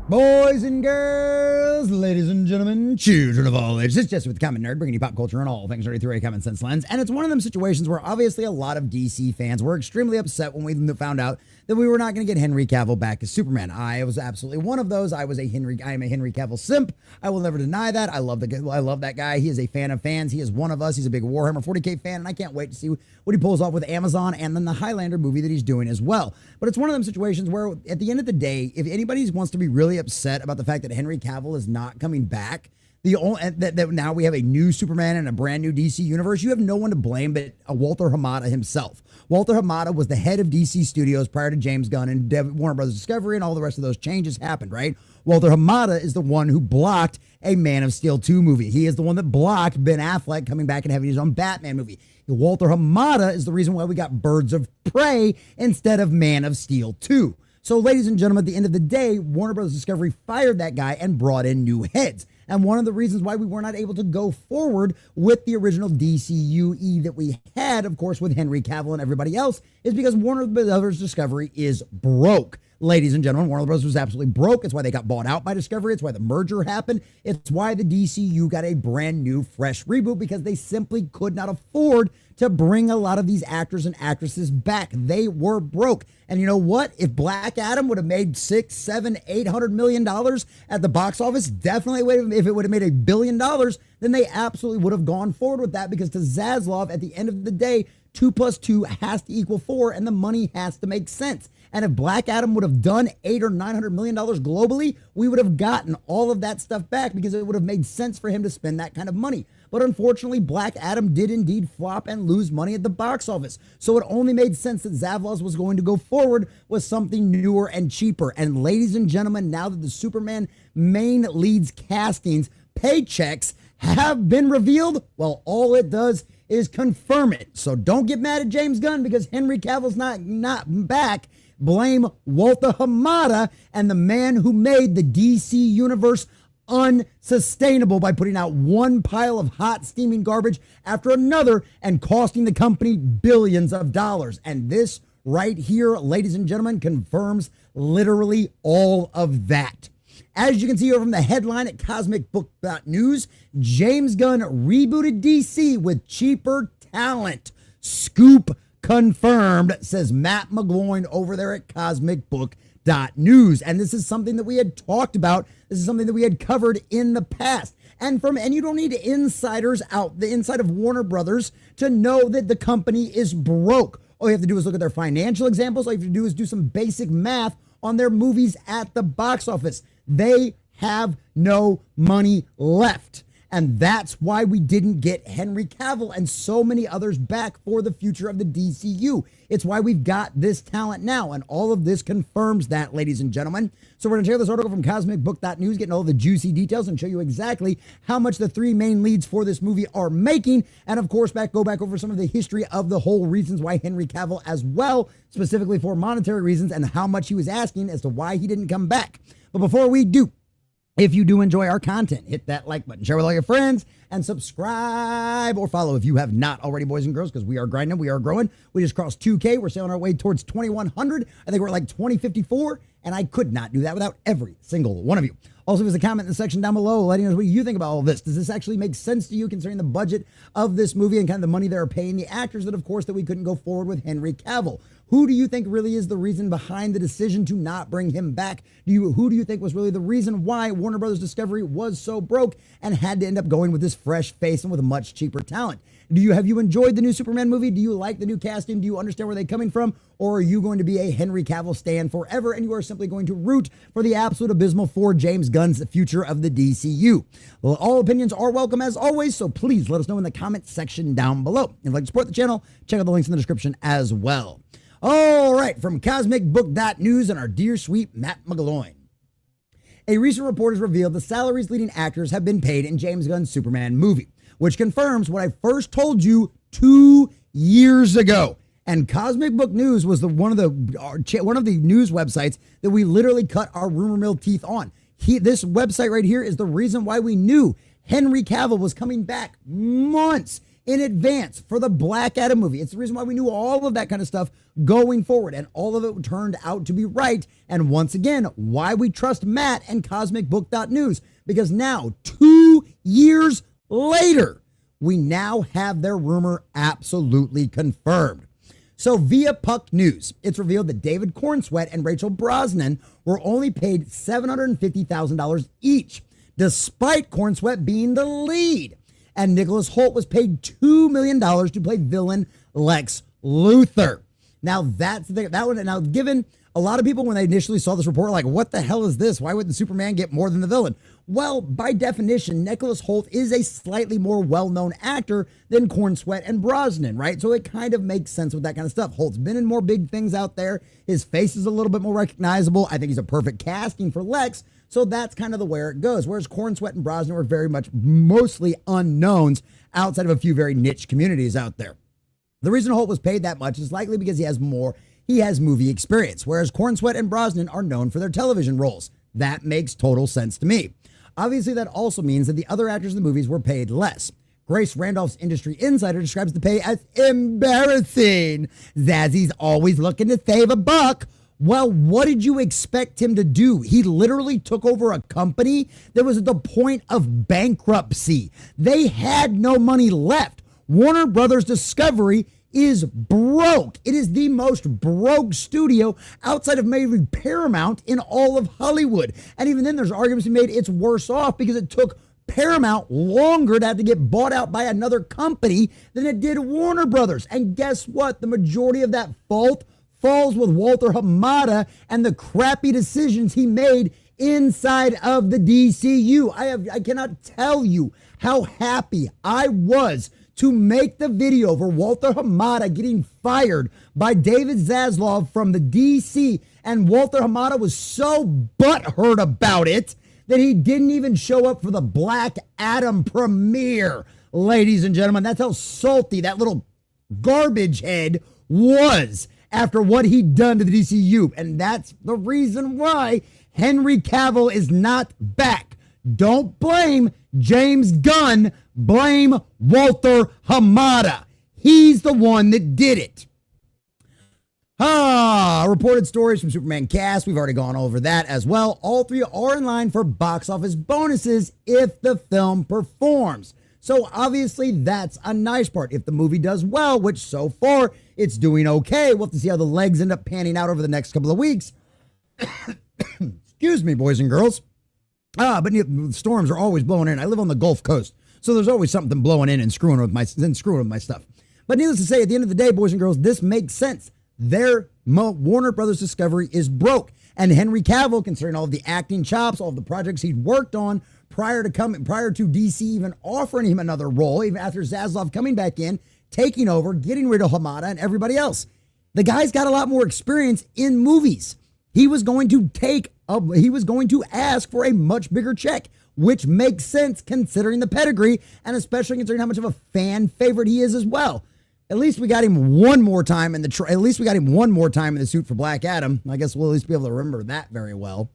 Boys and girls, ladies and gentlemen, children of all ages, it's Jesse with the Common Nerd, bringing you pop culture and all things nerdy through a common sense lens. And it's one of them situations where obviously a lot of DC fans were extremely upset when we found out that we were not going to get Henry Cavill back as Superman. I was absolutely one of those. I am a Henry Cavill simp. I will never deny that. I love that guy. He is a fan of fans. He is one of us. He's a big Warhammer 40K fan, and I can't wait to see what he pulls off with Amazon and then the Highlander movie that he's doing as well. But it's one of them situations where at the end of the day, if anybody wants to be really upset about the fact that Henry Cavill is not coming back, that now we have a new Superman and a brand new DC universe, you have no one to blame but Walter Hamada himself. Walter Hamada was the head of DC Studios prior to James Gunn and Warner Brothers Discovery, and all the rest of those changes happened, right? Walter Hamada is the one who blocked a Man of Steel 2 movie. He is the one that blocked Ben Affleck coming back and having his own Batman movie. Walter Hamada is the reason why we got Birds of Prey instead of Man of Steel 2. So, ladies and gentlemen, at the end of the day, Warner Brothers Discovery fired that guy and brought in new heads. And one of the reasons why we were not able to go forward with the original DCUE that we had, of course, with Henry Cavill and everybody else, is because Warner Brothers Discovery is broke. Ladies and gentlemen, Warner Bros. Was absolutely broke. It's why they got bought out by Discovery. It's why the merger happened. It's why the DCU got a brand new, fresh reboot, because they simply could not afford to bring a lot of these actors and actresses back. They were broke. And you know what? If Black Adam would have made $600, $700, $800 million at the box office, definitely if it would have made $1 billion, then they absolutely would have gone forward with that, because to Zaslav, at the end of the day, 2 plus 2 has to equal 4, and the money has to make sense. And if Black Adam would have done $800 or $900 million globally, we would have gotten all of that stuff back, because it would have made sense for him to spend that kind of money. But unfortunately, Black Adam did indeed flop and lose money at the box office. So it only made sense that Zaslav was going to go forward with something newer and cheaper. And ladies and gentlemen, now that the Superman main leads castings paychecks have been revealed, well, all it does is confirm it. So don't get mad at James Gunn because Henry Cavill's not back. Blame Walter Hamada and the man who made the DC universe unsustainable by putting out one pile of hot steaming garbage after another and costing the company billions of dollars. And this right here, ladies and gentlemen, confirms literally all of that. As you can see over from the headline at cosmicbook.news, James Gunn rebooted DC with cheaper talent. Scoop confirmed, says Matt McGloin over there at cosmicbook.news. And this is something that we had talked about. This is something that we had covered in the past. And you don't need insiders out the inside of Warner Brothers to know that the company is broke. All you have to do is look at their financial examples. All you have to do is do some basic math on their movies at the box office. They have no money left. And that's why we didn't get Henry Cavill and so many others back for the future of the DCU. It's why we've got this talent now. And all of this confirms that, ladies and gentlemen. So we're going to share this article from cosmicbook.news, getting all the juicy details and show you exactly how much the 3 main leads for this movie are making. And of course, go back over some of the history of the whole reasons why Henry Cavill as well, specifically for monetary reasons, and how much he was asking as to why he didn't come back. But before we do, if you do enjoy our content, hit that like button, share with all your friends, and subscribe or follow if you have not already, boys and girls, because we are grinding, we are growing. We just crossed 2K. We're sailing our way towards 2,100. I think we're at like 2054, and I could not do that without every single one of you. Also, there's a comment in the section down below letting us know what you think about all this. Does this actually make sense to you considering the budget of this movie and kind of the money they're paying the actors that, of course, that we couldn't go forward with Henry Cavill? Who do you think really is the reason behind the decision to not bring him back? Who do you think was really the reason why Warner Brothers Discovery was so broke and had to end up going with this fresh face and with a much cheaper talent? Have you enjoyed the new Superman movie? Do you like the new casting? Do you understand where they're coming from? Or are you going to be a Henry Cavill stan forever and you are simply going to root for the absolute abysmal for James Gunn's future of the DCU? Well, all opinions are welcome as always, so please let us know in the comment section down below. If you'd like to support the channel, check out the links in the description as well. All right, from cosmicbook.news and our dear sweet Matt McGloin. A recent report has revealed the salaries leading actors have been paid in James Gunn's Superman movie, which confirms what I first told you 2 years ago. And Cosmic Book News was one of the news websites that we literally cut our rumor mill teeth on. This website right here is the reason why we knew Henry Cavill was coming back months, in advance for the Black Adam movie. It's the reason why we knew all of that kind of stuff going forward, and all of it turned out to be right. And once again, why we trust Matt and CosmicBook.news, because now, 2 years later, we now have their rumor absolutely confirmed. So via Puck News, it's revealed that David Cornsweet and Rachel Brosnan were only paid $750,000 each, despite Cornsweet being the lead. And Nicholas Hoult was paid $2 million to play villain Lex Luthor. Now that's that one. Now, given a lot of people when they initially saw this report, like, what the hell is this? Why wouldn't Superman get more than the villain? Well, by definition, Nicholas Hoult is a slightly more well-known actor than Cornsweet and Brosnan, right? So it kind of makes sense with that kind of stuff. Holt's been in more big things out there. His face is a little bit more recognizable. I think he's a perfect casting for Lex. So that's kind of the where it goes. Whereas Cornsweet and Brosnan were very much mostly unknowns outside of a few very niche communities out there. The reason Hoult was paid that much is likely because he has movie experience, whereas Cornsweet and Brosnan are known for their television roles. That makes total sense to me. Obviously, that also means that the other actors in the movies were paid less. Grace Randolph's industry insider describes the pay as embarrassing. Zazzy's always looking to save a buck. Well, what did you expect him to do? He literally took over a company that was at the point of bankruptcy. They had no money left. Warner Brothers Discovery is broke. It is the most broke studio outside of maybe Paramount in all of Hollywood. And even then, there's arguments to be made it's worse off because it took Paramount longer to have to get bought out by another company than it did Warner Brothers. And guess what? The majority of that fault falls with Walter Hamada and the crappy decisions he made inside of the DCU. I cannot tell you how happy I was to make the video for Walter Hamada getting fired by David Zaslav from the DC. And Walter Hamada was so butthurt about it that he didn't even show up for the Black Adam premiere, ladies and gentlemen. That's how salty that little garbage head was after what he'd done to the DCU. And that's the reason why Henry Cavill is not back. Don't blame James Gunn. Blame Walter Hamada. He's the one that did it. Reported stories from Superman cast. We've already gone over that as well. All three are in line for box office bonuses if the film performs. So obviously that's a nice part. If the movie does well, which so far it's doing okay, we'll have to see how the legs end up panning out over the next couple of weeks. Excuse me, boys and girls. But storms are always blowing in. I live on the Gulf Coast, so there's always something blowing in and screwing with my stuff. But needless to say, at the end of the day, boys and girls, this makes sense. Their Warner Brothers Discovery is broke, and Henry Cavill, considering all of the acting chops, all of the projects he'd worked on prior to DC even offering him another role, even after Zaslav coming back in, taking over, getting rid of Hamada and everybody else. The guy's got a lot more experience in movies. He was going to ask for a much bigger check, which makes sense considering the pedigree and especially considering how much of a fan favorite he is as well. At least we got him one more time in the suit for Black Adam. I guess we'll at least be able to remember that very well.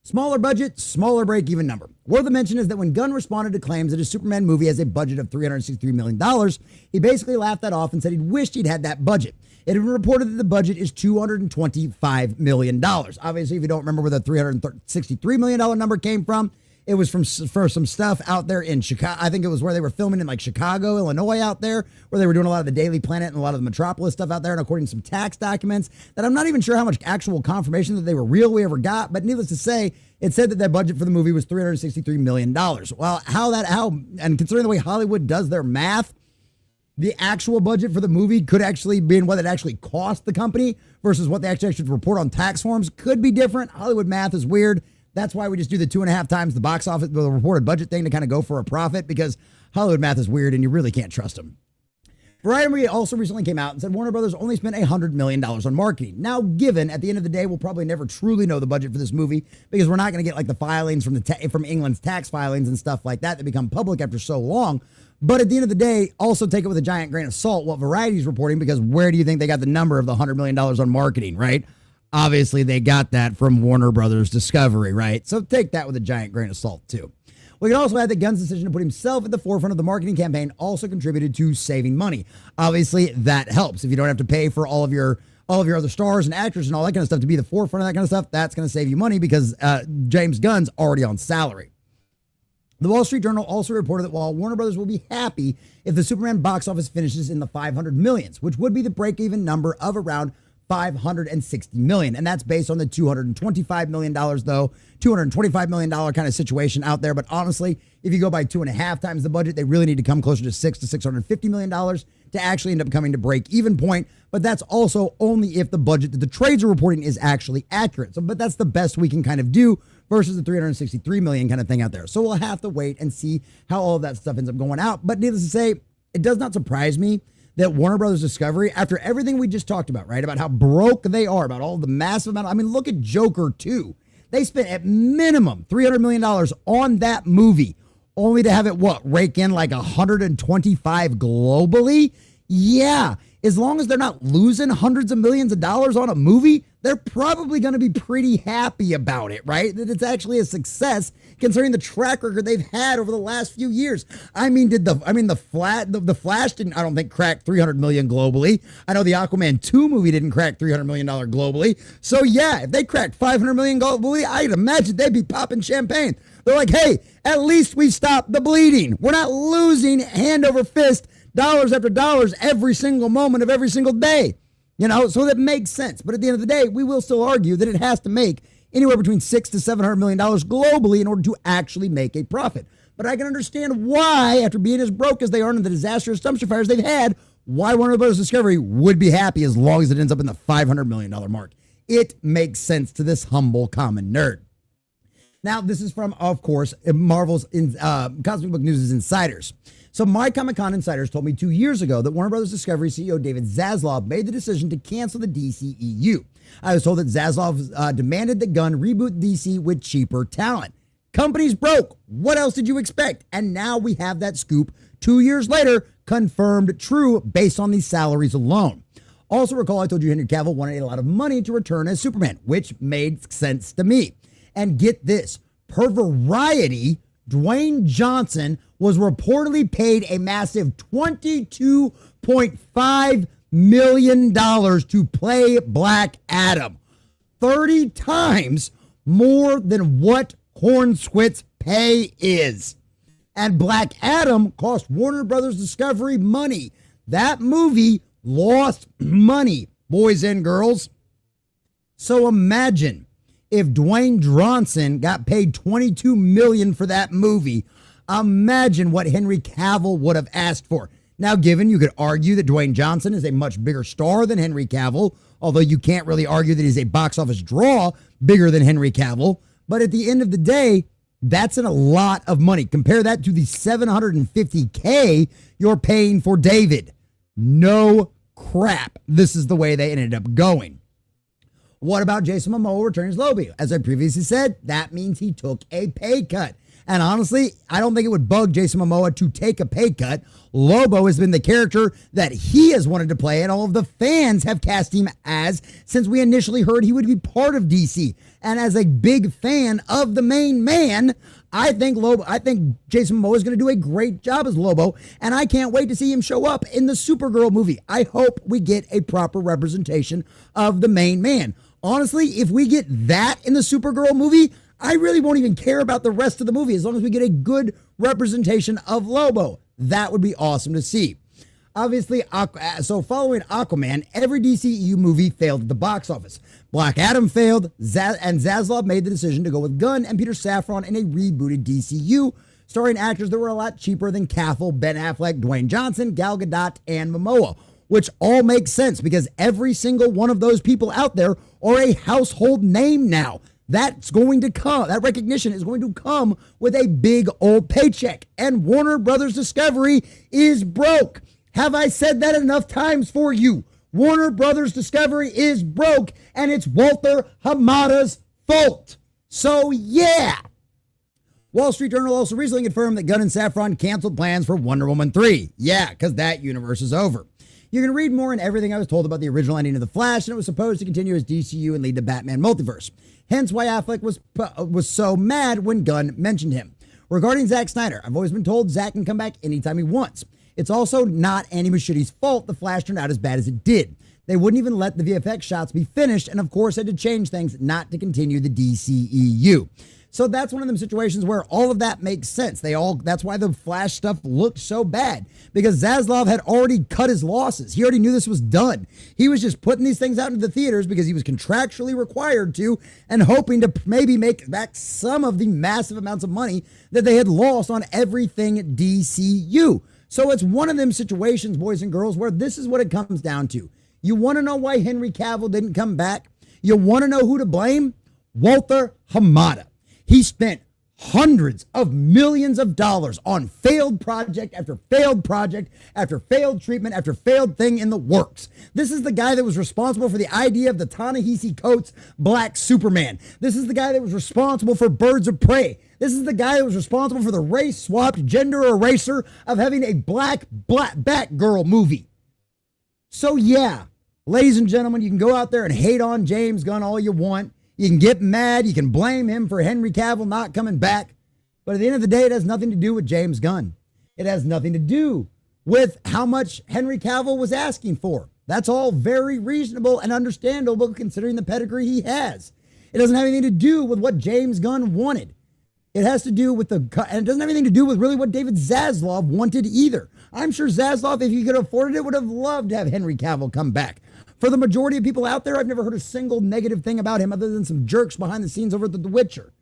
Smaller budget, smaller break-even number. Worth a mention is that when Gunn responded to claims that his Superman movie has a budget of $363 million, he basically laughed that off and said he'd wished he'd had that budget. It had been reported that the budget is $225 million. Obviously, if you don't remember where the $363 million number came from, it was for some stuff out there in Chicago. I think it was where they were filming in like Chicago, Illinois out there, where they were doing a lot of the Daily Planet and a lot of the Metropolis stuff out there. And according to some tax documents that I'm not even sure how much actual confirmation that they were real we ever got, but needless to say, it said that their budget for the movie was $363 million. Well, and considering the way Hollywood does their math, the actual budget for the movie could actually be in what it actually cost the company versus what they actually should report on tax forms could be different. Hollywood math is weird. That's why we just do the 2.5 times the box office, the reported budget thing to kind of go for a profit, because Hollywood math is weird and you really can't trust them. Variety also recently came out and said Warner Brothers only spent $100 million on marketing. Now, given at the end of the day, we'll probably never truly know the budget for this movie because we're not going to get like the filings from England's tax filings and stuff like that become public after so long. But at the end of the day, also take it with a giant grain of salt what Variety's reporting, because where do you think they got the number of the $100 million on marketing, right? Obviously, they got that from Warner Brothers Discovery, right? So take that with a giant grain of salt, too. We can also add that Gunn's decision to put himself at the forefront of the marketing campaign also contributed to saving money. Obviously, that helps. If you don't have to pay for all of your other stars and actors and all that kind of stuff to be the forefront of that kind of stuff, that's going to save you money because James Gunn's already on salary. The Wall Street Journal also reported that while Warner Brothers will be happy if the Superman box office finishes in the 500 millions, which would be the break-even number of around $560 million. And that's based on the $225 million, though, $225 million kind of situation out there. But honestly, if you go by 2.5 times the budget, they really need to come closer to $650 million to actually end up coming to break-even point. But that's also only if the budget that the trades are reporting is actually accurate. But that's the best we can kind of do versus the $363 million kind of thing out there. So we'll have to wait and see how all of that stuff ends up going out. But needless to say, it does not surprise me that Warner Brothers Discovery, after everything we just talked about, right, about how broke they are, about all the massive amount, I mean, look at Joker 2. They spent at minimum $300 million on that movie, only to have it, rake in like 125 globally? Yeah, as long as they're not losing hundreds of millions of dollars on a movie, they're probably going to be pretty happy about it, right? That it's actually a success considering the track record they've had over the last few years. I mean, the Flash didn't, I don't think, crack 300 million globally. I know the Aquaman 2 movie didn't crack $300 million globally. So yeah, if they cracked 500 million globally, I'd imagine they'd be popping champagne. They're like, hey, at least we stopped the bleeding. We're not losing hand over fist, dollars after dollars every single moment of every single day. You know, so that makes sense. But at the end of the day, we will still argue that it has to make anywhere between $600 to $700 million globally in order to actually make a profit. But I can understand why, after being as broke as they are in the disastrous dumpster fires they've had, why Warner Bros. Discovery would be happy as long as it ends up in the $500 million mark. It makes sense to this humble common nerd. Now, this is from, of course, Marvel's Cosmic Book News' Insiders. So my Comic-Con insiders told me 2 years ago that Warner Bros. Discovery CEO David Zaslav made the decision to cancel the DCEU. I was told that Zaslav demanded that Gunn reboot DC with cheaper talent. Company's broke. What else did you expect? And now we have that scoop 2 years later, confirmed true based on these salaries alone. Also recall I told you Henry Cavill wanted a lot of money to return as Superman, which made sense to me. And get this, per Variety, Dwayne Johnson was reportedly paid a massive $22.5 million to play Black Adam. 30 times more than what Hornswit's pay is. And Black Adam cost Warner Brothers Discovery money. That movie lost money, boys and girls. So imagine if Dwayne Johnson got paid $22 million for that movie. Imagine what Henry Cavill would have asked for. Now, given you could argue that Dwayne Johnson is a much bigger star than Henry Cavill, although you can't really argue that he's a box office draw bigger than Henry Cavill. But at the end of the day, that's a lot of money. Compare that to the $750K you're paying for David. No crap. This is the way they ended up going. What about Jason Momoa returning as Lobo? As I previously said, that means he took a pay cut. And honestly, I don't think it would bug Jason Momoa to take a pay cut. Lobo has been the character that he has wanted to play, and all of the fans have cast him as since we initially heard he would be part of DC. And as a big fan of the main man, I think Jason Momoa is going to do a great job as Lobo, and I can't wait to see him show up in the Supergirl movie. I hope we get a proper representation of the main man. Honestly, if we get that in the Supergirl movie, I really won't even care about the rest of the movie as long as we get a good representation of Lobo. That would be awesome to see. Obviously, so following Aquaman, every DCEU movie failed at the box office. Black Adam failed, and Zaslav made the decision to go with Gunn and Peter Safran in a rebooted DCU, starring actors that were a lot cheaper than Cavill, Ben Affleck, Dwayne Johnson, Gal Gadot, and Momoa, which all makes sense because every single one of those people out there are a household name now. That's going to come. That recognition is going to come with a big old paycheck. And Warner Brothers Discovery is broke. Have I said that enough times for you? Warner Brothers Discovery is broke, and it's Walter Hamada's fault. So, yeah. Wall Street Journal also recently confirmed that Gunn and Safran canceled plans for Wonder Woman 3. Yeah, because that universe is over. You can read more in everything I was told about the original ending of The Flash, and it was supposed to continue as DCU and lead the Batman multiverse. Hence why Affleck was so mad when Gunn mentioned him. Regarding Zack Snyder, I've always been told Zack can come back anytime he wants. It's also not Andy Muschietti's fault the Flash turned out as bad as it did. They wouldn't even let the VFX shots be finished, and of course had to change things not to continue the DCEU. So that's one of them situations where all of that makes sense. That's why the Flash stuff looked so bad, because Zaslav had already cut his losses. He already knew this was done. He was just putting these things out into the theaters because he was contractually required to, and hoping to maybe make back some of the massive amounts of money that they had lost on everything DCU. So it's one of them situations, boys and girls, where this is what it comes down to. You want to know why Henry Cavill didn't come back? You want to know who to blame? Walter Hamada. He spent hundreds of millions of dollars on failed project after failed project after failed treatment after failed thing in the works. This is the guy that was responsible for the idea of the Ta-Nehisi Coates Black Superman. This is the guy that was responsible for Birds of Prey. This is the guy that was responsible for the race-swapped gender eraser of having a black Batgirl movie. So yeah, ladies and gentlemen, you can go out there and hate on James Gunn all you want. You can get mad. You can blame him for Henry Cavill not coming back. But at the end of the day, it has nothing to do with James Gunn. It has nothing to do with how much Henry Cavill was asking for. That's all very reasonable and understandable considering the pedigree he has. It doesn't have anything to do with what James Gunn wanted. It has to do with and it doesn't have anything to do with really what David Zaslav wanted either. I'm sure Zaslav, if he could have afforded it, would have loved to have Henry Cavill come back. For the majority of people out there, I've never heard a single negative thing about him other than some jerks behind the scenes over at The Witcher.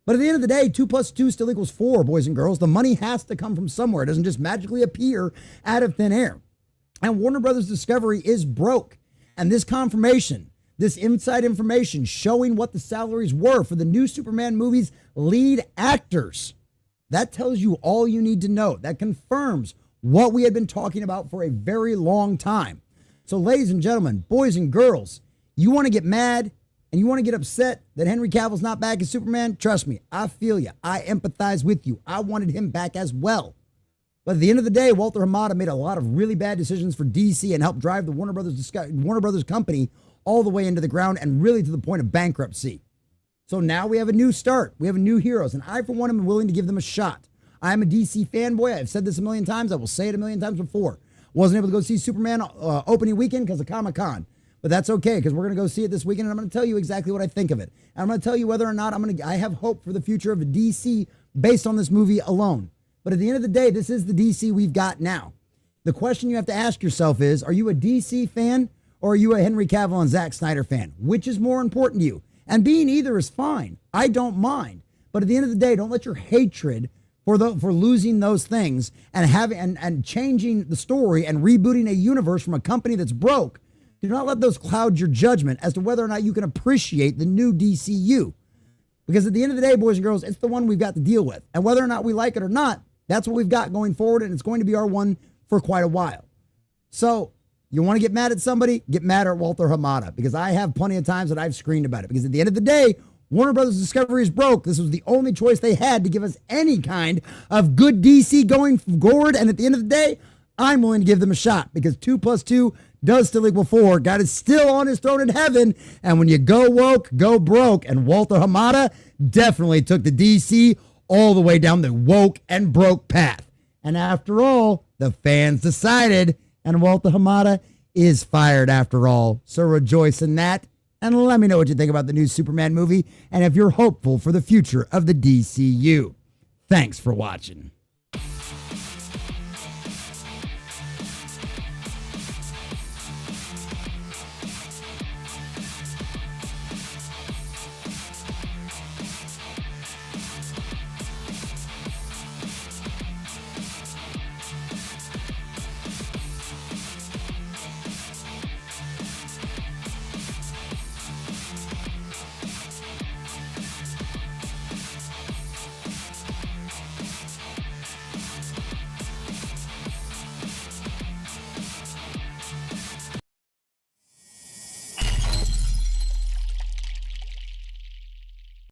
But at the end of the day, 2 + 2 still equals 4, boys and girls. The money has to come from somewhere. It doesn't just magically appear out of thin air. And Warner Brothers Discovery is broke. And this confirmation, this inside information showing what the salaries were for the new Superman movie's lead actors, that tells you all you need to know. That confirms what we had been talking about for a very long time. So ladies and gentlemen, boys and girls, you want to get mad and you want to get upset that Henry Cavill's not back as Superman? Trust me, I feel you. I empathize with you. I wanted him back as well. But at the end of the day, Walter Hamada made a lot of really bad decisions for DC and helped drive the Warner Brothers company all the way into the ground and really to the point of bankruptcy. So now we have a new start. We have a new heroes, and I, for one, am willing to give them a shot. I'm a DC fanboy. I've said this a million times. I will say it a million times before. Wasn't able to go see Superman opening weekend because of Comic-Con. But that's okay, because we're going to go see it this weekend, and I'm going to tell you exactly what I think of it. And I'm going to tell you whether or not I have hope for the future of DC based on this movie alone. But at the end of the day, this is the DC we've got now. The question you have to ask yourself is, are you a DC fan or are you a Henry Cavill and Zack Snyder fan? Which is more important to you? And being either is fine. I don't mind. But at the end of the day, don't let your hatred for losing those things and changing the story and rebooting a universe from a company that's broke. Do not let those cloud your judgment as to whether or not you can appreciate the new DCU. Because at the end of the day, boys and girls, it's the one we've got to deal with. And whether or not we like it or not, that's what we've got going forward, and it's going to be our one for quite a while. So you want to get mad at somebody? Get mad at Walter Hamada, because I have plenty of times that I've screamed about it. Because at the end of the day, Warner Brothers Discovery is broke. This was the only choice they had to give us any kind of good DC going forward. And at the end of the day, I'm willing to give them a shot, because 2 + 2 does still equal 4. God is still on his throne in heaven. And when you go woke, go broke. And Walter Hamada definitely took the DC all the way down the woke and broke path. And after all, the fans decided, and Walter Hamada is fired after all. So rejoice in that. And let me know what you think about the new Superman movie and if you're hopeful for the future of the DCU. Thanks for watching.